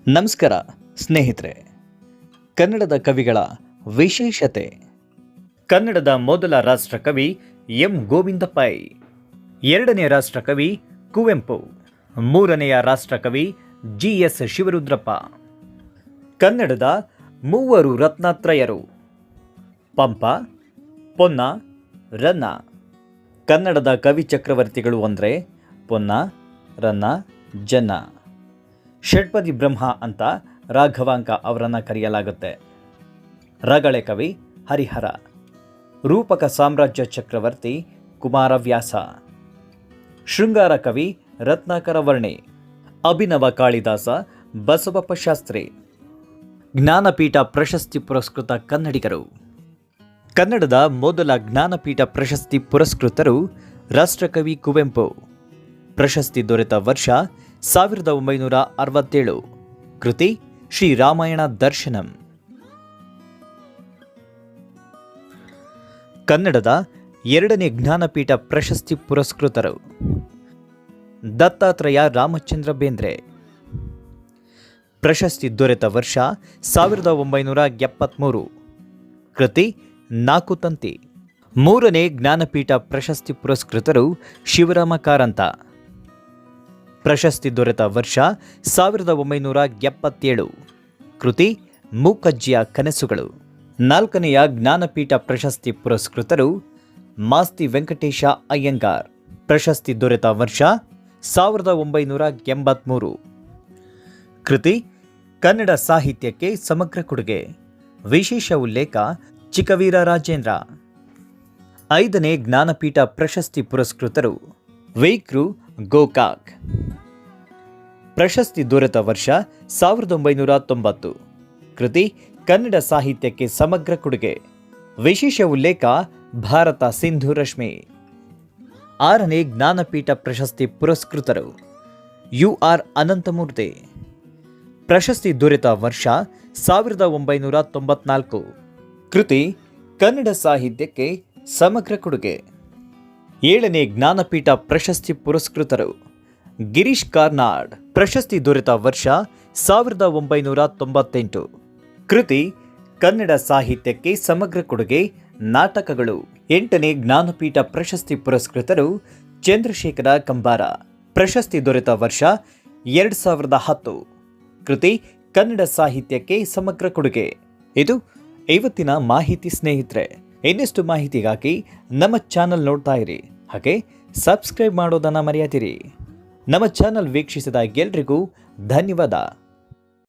ನಮಸ್ಕಾರ ಸ್ನೇಹಿತರೆ. ಕನ್ನಡದ ಕವಿಗಳ ವಿಶೇಷತೆ. ಕನ್ನಡದ ಮೊದಲ ರಾಷ್ಟ್ರಕವಿ ಎಂ ಗೋವಿಂದ ಪೈ, ಎರಡನೇ ರಾಷ್ಟ್ರಕವಿ ಕುವೆಂಪು, ಮೂರನೆಯ ರಾಷ್ಟ್ರಕವಿ ಜಿ.ಎಸ್. ಶಿವರುದ್ರಪ್ಪ. ಕನ್ನಡದ ಮೂವರು ರತ್ನತ್ರಯರು ಪಂಪ, ಪೊನ್ನ, ರನ್ನ. ಕನ್ನಡದ ಕವಿ ಚಕ್ರವರ್ತಿಗಳು ಅಂದರೆ ಪೊನ್ನ, ರನ್ನ, ಜನ್ನ. ಷಡ್ಪದಿ ಬ್ರಹ್ಮ ಅಂತ ರಾಘವಾಂಕ ಅವರನ್ನು ಕರೆಯಲಾಗುತ್ತೆ. ರಗಳೆ ಕವಿ ಹರಿಹರ, ರೂಪಕ ಸಾಮ್ರಾಜ್ಯ ಚಕ್ರವರ್ತಿ ಕುಮಾರವ್ಯಾಸ, ಶೃಂಗಾರ ಕವಿ ರತ್ನಾಕರ ವರ್ಣಿ, ಅಭಿನವ ಕಾಳಿದಾಸ ಬಸವಪ್ಪ ಶಾಸ್ತ್ರಿ. ಜ್ಞಾನಪೀಠ ಪ್ರಶಸ್ತಿ ಪುರಸ್ಕೃತ ಕನ್ನಡಿಗರು. ಕನ್ನಡದ ಮೊದಲ ಜ್ಞಾನಪೀಠ ಪ್ರಶಸ್ತಿ ಪುರಸ್ಕೃತರು ರಾಷ್ಟ್ರಕವಿ ಕುವೆಂಪು. ಪ್ರಶಸ್ತಿ ದೊರೆತ ವರ್ಷ 1967. ಕೃತಿ ಶ್ರೀ ರಾಮಾಯಣ ದರ್ಶನಂ. ಕನ್ನಡದ ಎರಡನೇ ಜ್ಞಾನಪೀಠ ಪ್ರಶಸ್ತಿ ಪುರಸ್ಕೃತರು ದತ್ತಾತ್ರೇಯ ರಾಮಚಂದ್ರ ಬೇಂದ್ರೆ. ಪ್ರಶಸ್ತಿ ದೊರೆತ ವರ್ಷ 1973. ಕೃತಿ ನಾಲ್ಕು ತಂತಿ. ಮೂರನೇ ಜ್ಞಾನಪೀಠ ಪ್ರಶಸ್ತಿ ಪುರಸ್ಕೃತರು ಶಿವರಾಮ ಕಾರಂತ. ಪ್ರಶಸ್ತಿ ದೊರೆತ ವರ್ಷ 1977. ಕೃತಿ ಮೂಕಜ್ಜಿಯ ಕನಸುಗಳು. ನಾಲ್ಕನೆಯ ಜ್ಞಾನಪೀಠ ಪ್ರಶಸ್ತಿ ಪುರಸ್ಕೃತರು ಮಾಸ್ತಿ ವೆಂಕಟೇಶ ಅಯ್ಯಂಗಾರ್. ಪ್ರಶಸ್ತಿ ದೊರೆತ ವರ್ಷ 1983. ಕೃತಿ ಕನ್ನಡ ಸಾಹಿತ್ಯಕ್ಕೆ ಸಮಗ್ರ ಕೊಡುಗೆ. ವಿಶೇಷ ಉಲ್ಲೇಖ ಚಿಕ್ಕವೀರ ರಾಜೇಂದ್ರ. ಐದನೇ ಜ್ಞಾನಪೀಠ ಪ್ರಶಸ್ತಿ ಪುರಸ್ಕೃತರು ವೈಕ್ರು ಗೋಕಾಕ್. ಪ್ರಶಸ್ತಿ ದೊರೆತ ವರ್ಷ 1990. ಕೃತಿ ಕನ್ನಡ ಸಾಹಿತ್ಯಕ್ಕೆ ಸಮಗ್ರ ಕೊಡುಗೆ. ವಿಶೇಷ ಉಲ್ಲೇಖ ಭಾರತ ಸಿಂಧು ರಶ್ಮಿ. ಆರನೇ ಜ್ಞಾನಪೀಠ ಪ್ರಶಸ್ತಿ ಪುರಸ್ಕೃತರು ಯು.ಆರ್. ಅನಂತಮೂರ್ತಿ. ಪ್ರಶಸ್ತಿ ದೊರೆತ ವರ್ಷ 1994. ಕೃತಿ ಕನ್ನಡ ಸಾಹಿತ್ಯಕ್ಕೆ ಸಮಗ್ರ ಕೊಡುಗೆ. ಏಳನೇ ಜ್ಞಾನಪೀಠ ಪ್ರಶಸ್ತಿ ಪುರಸ್ಕೃತರು ಗಿರೀಶ್ ಕಾರ್ನಾಡ್. ಪ್ರಶಸ್ತಿ ದೊರೆತ ವರ್ಷ 1998. ಕೃತಿ ಕನ್ನಡ ಸಾಹಿತ್ಯಕ್ಕೆ ಸಮಗ್ರ ಕೊಡುಗೆ ನಾಟಕಗಳು. ಎಂಟನೇ ಜ್ಞಾನಪೀಠ ಪ್ರಶಸ್ತಿ ಪುರಸ್ಕೃತರು ಚಂದ್ರಶೇಖರ ಕಂಬಾರ. ಪ್ರಶಸ್ತಿ ದೊರೆತ ವರ್ಷ 2010. ಕೃತಿ ಕನ್ನಡ ಸಾಹಿತ್ಯಕ್ಕೆ ಸಮಗ್ರ ಕೊಡುಗೆ. ಇದು ಇವತ್ತಿನ ಮಾಹಿತಿ ಸ್ನೇಹಿತರೆ. ಇನ್ನಷ್ಟು ಮಾಹಿತಿಗಾಗಿ ನಮ್ಮ ಚಾನಲ್ ನೋಡ್ತಾ ಇರಿ, ಹಾಗೆ ಸಬ್ಸ್ಕ್ರೈಬ್ ಮಾಡೋದನ್ನು ಮರೆಯದಿರಿ. ನಮ್ಮ ಚಾನಲ್ ವೀಕ್ಷಿಸಿದ ಎಲ್ರಿಗೂ ಧನ್ಯವಾದ.